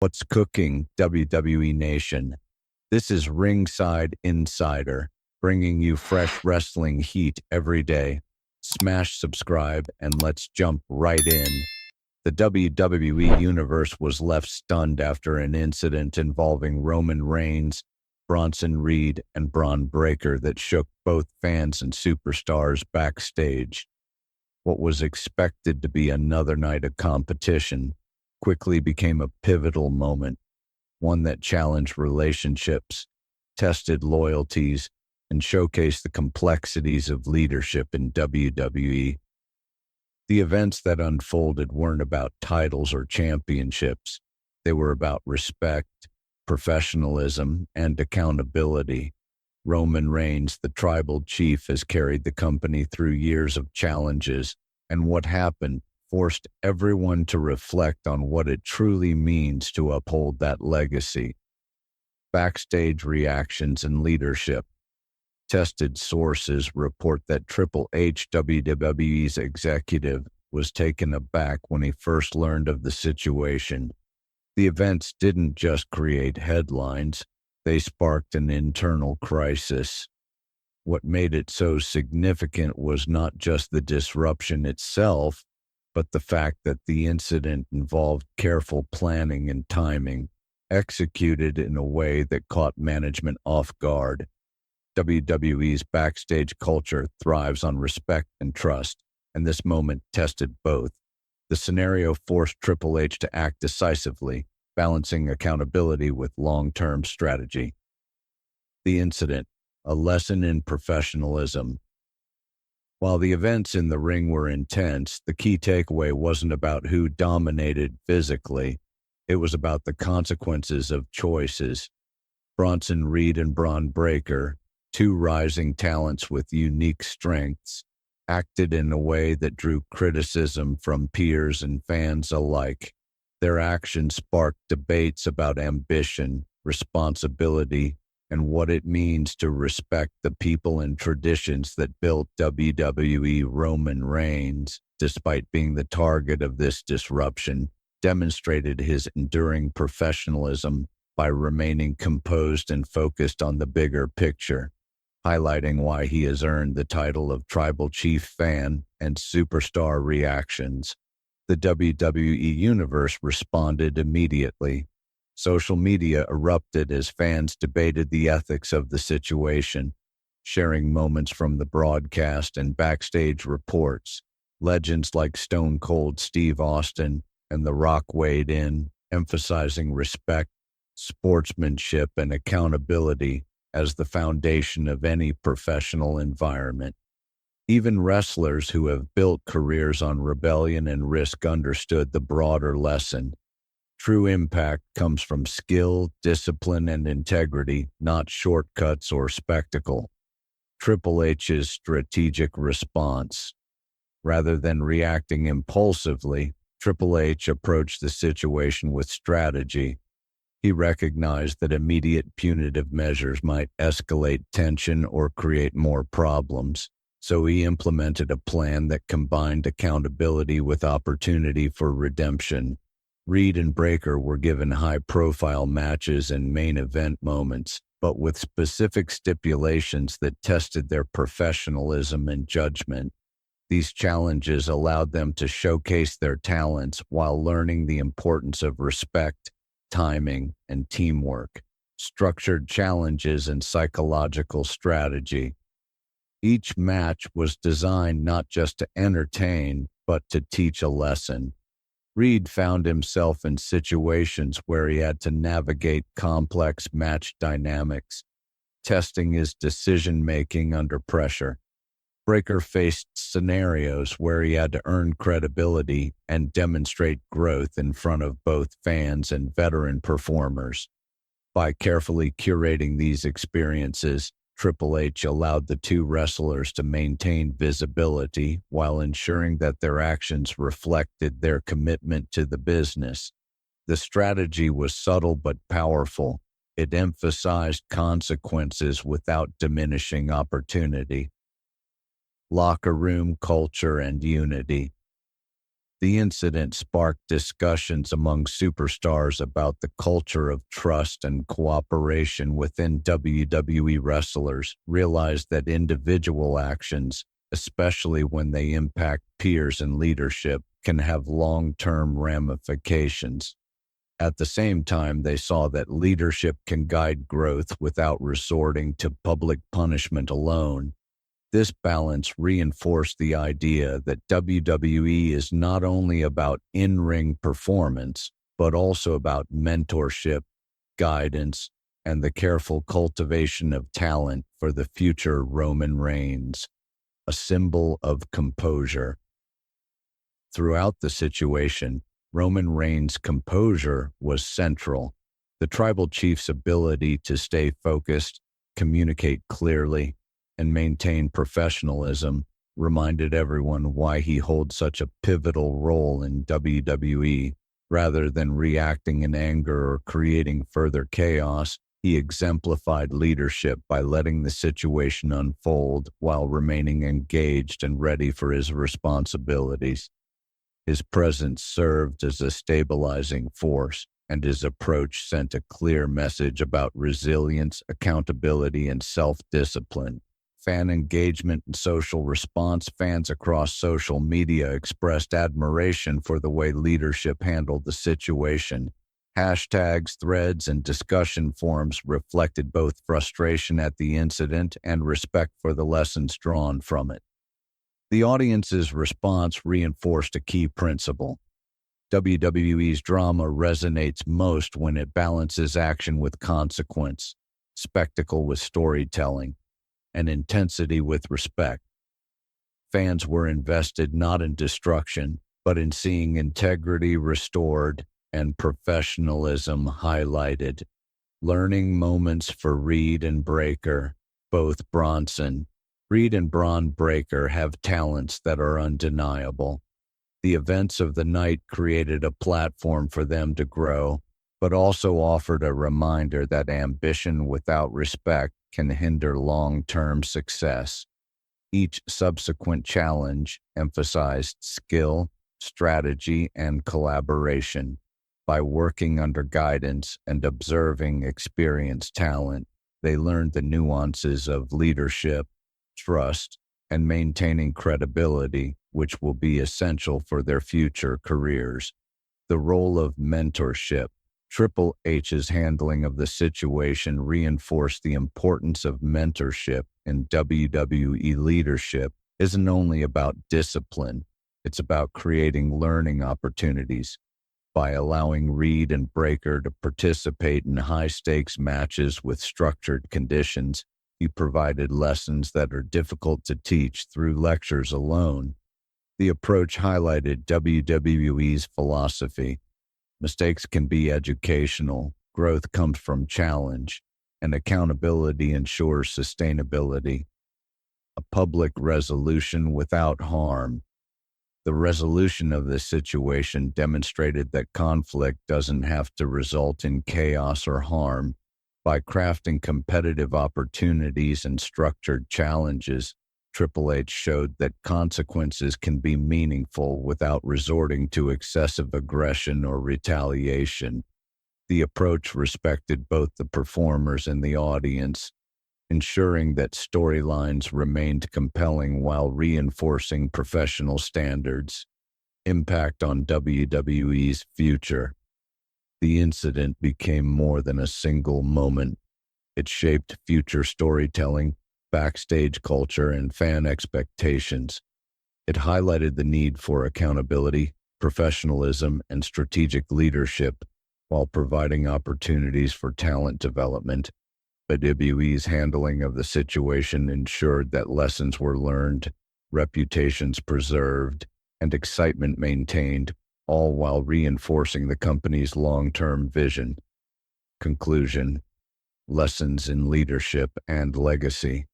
What's cooking, WWE Nation? This is Ringside Insider, bringing you fresh wrestling heat every day. Smash subscribe and let's jump right in. The WWE Universe was left stunned after an incident involving Roman Reigns, Bronson Reed, and Bron Breakker that shook both fans and superstars backstage. What was expected to be another night of competition quickly became a pivotal moment, one that challenged relationships, tested loyalties, and showcased the complexities of leadership in WWE. The events that unfolded weren't about titles or championships. They were about respect, professionalism, and accountability. Roman Reigns, the tribal chief, has carried the company through years of challenges, and what happened forced everyone to reflect on what it truly means to uphold that legacy. Backstage reactions and leadership. Tested sources report that Triple H, WWE's executive, was taken aback when he first learned of the situation. The events didn't just create headlines, they sparked an internal crisis. What made it so significant was not just the disruption itself, but the fact that the incident involved careful planning and timing, executed in a way that caught management off guard. WWE's backstage culture thrives on respect and trust, and this moment tested both. The scenario forced Triple H to act decisively, balancing accountability with long-term strategy. The incident, a lesson in professionalism. While the events in the ring were intense, the key takeaway wasn't about who dominated physically. It was about the consequences of choices. Bronson Reed and Bron Breakker, two rising talents with unique strengths, acted in a way that drew criticism from peers and fans alike. Their actions sparked debates about ambition, responsibility, and what it means to respect the people and traditions that built WWE. Roman Reigns, despite being the target of this disruption, demonstrated his enduring professionalism by remaining composed and focused on the bigger picture, highlighting why he has earned the title of Tribal Chief Fan and Superstar Reactions. The WWE Universe responded immediately. Social media erupted as fans debated the ethics of the situation, sharing moments from the broadcast and backstage reports. Legends like Stone Cold Steve Austin and The Rock weighed in, emphasizing respect, sportsmanship, and accountability as the foundation of any professional environment. Even wrestlers who have built careers on rebellion and risk understood the broader lesson. True impact comes from skill, discipline, and integrity, not shortcuts or spectacle. Triple H's strategic response. Rather than reacting impulsively, Triple H approached the situation with strategy. He recognized that immediate punitive measures might escalate tension or create more problems, so he implemented a plan that combined accountability with opportunity for redemption. Reed and Breakker were given high-profile matches and main event moments, but with specific stipulations that tested their professionalism and judgment. These challenges allowed them to showcase their talents while learning the importance of respect, timing, and teamwork, structured challenges, and psychological strategy. Each match was designed not just to entertain, but to teach a lesson. Reed found himself in situations where he had to navigate complex match dynamics, testing his decision-making under pressure. Breakker faced scenarios where he had to earn credibility and demonstrate growth in front of both fans and veteran performers. By carefully curating these experiences, Triple H allowed the two wrestlers to maintain visibility while ensuring that their actions reflected their commitment to the business. The strategy was subtle but powerful. It emphasized consequences without diminishing opportunity. Locker room culture and unity. The incident sparked discussions among superstars about the culture of trust and cooperation within WWE. Wrestlers realized that individual actions, especially when they impact peers and leadership, can have long-term ramifications. At the same time, they saw that leadership can guide growth without resorting to public punishment alone. This balance reinforced the idea that WWE is not only about in-ring performance, but also about mentorship, guidance, and the careful cultivation of talent for the future Roman Reigns, a symbol of composure. Throughout the situation, Roman Reigns' composure was central. The tribal chief's ability to stay focused, communicate clearly, and maintain professionalism reminded everyone why he holds such a pivotal role in WWE. Rather than reacting in anger or creating further chaos, he exemplified leadership by letting the situation unfold while remaining engaged and ready for his responsibilities. His presence served as a stabilizing force, and his approach sent a clear message about resilience, accountability, and self-discipline. Fan engagement and social response. Fans across social media expressed admiration for the way leadership handled the situation. Hashtags, threads, and discussion forums reflected both frustration at the incident and respect for the lessons drawn from it. The audience's response reinforced a key principle. WWE's drama resonates most when it balances action with consequence, spectacle with storytelling, and intensity with respect. Fans were invested not in destruction, but in seeing integrity restored and professionalism highlighted. Learning moments for Reed and Breakker. Both Bronson Reed and Bron Breakker have talents that are undeniable. The events of the night created a platform for them to grow, but also offered a reminder that ambition without respect can hinder long-term success. Each subsequent challenge emphasized skill, strategy, and collaboration. By working under guidance and observing experienced talent, they learned the nuances of leadership, trust, and maintaining credibility, which will be essential for their future careers. The role of mentorship. Triple H's handling of the situation reinforced the importance of mentorship in WWE. Leadership isn't only about discipline, it's about creating learning opportunities. By allowing Reed and Breakker to participate in high-stakes matches with structured conditions, he provided lessons that are difficult to teach through lectures alone. The approach highlighted WWE's philosophy. Mistakes can be educational, growth comes from challenge, and accountability ensures sustainability. A public resolution without harm. The resolution of this situation demonstrated that conflict doesn't have to result in chaos or harm. By crafting competitive opportunities and structured challenges, Triple H showed that consequences can be meaningful without resorting to excessive aggression or retaliation. The approach respected both the performers and the audience, ensuring that storylines remained compelling while reinforcing professional standards. Impact on WWE's future. The incident became more than a single moment. It shaped future storytelling, backstage culture, and fan expectations. It highlighted the need for accountability, professionalism, and strategic leadership, while providing opportunities for talent development. WWE's handling of the situation ensured that lessons were learned, reputations preserved, and excitement maintained, all while reinforcing the company's long-term vision. Conclusion. Lessons in leadership and legacy.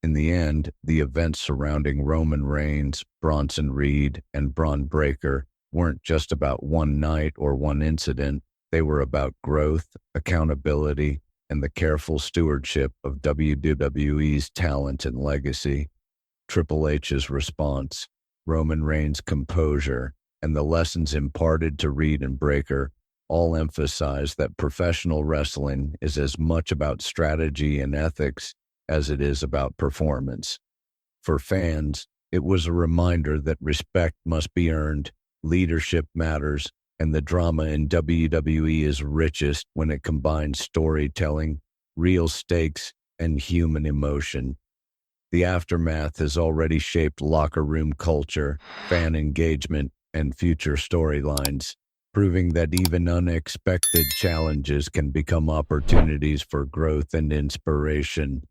In the end, the events surrounding Roman Reigns, Bronson Reed, and Bron Breakker weren't just about one night or one incident. They were about growth, accountability, and the careful stewardship of WWE's talent and legacy. Triple H's response, Roman Reigns' composure, and the lessons imparted to Reed and Breakker all emphasize that professional wrestling is as much about strategy and ethics as it is about performance. For fans, it was a reminder that respect must be earned, leadership matters, and the drama in WWE is richest when it combines storytelling, real stakes, and human emotion. The aftermath has already shaped locker room culture, fan engagement, and future storylines, proving that even unexpected challenges can become opportunities for growth and inspiration.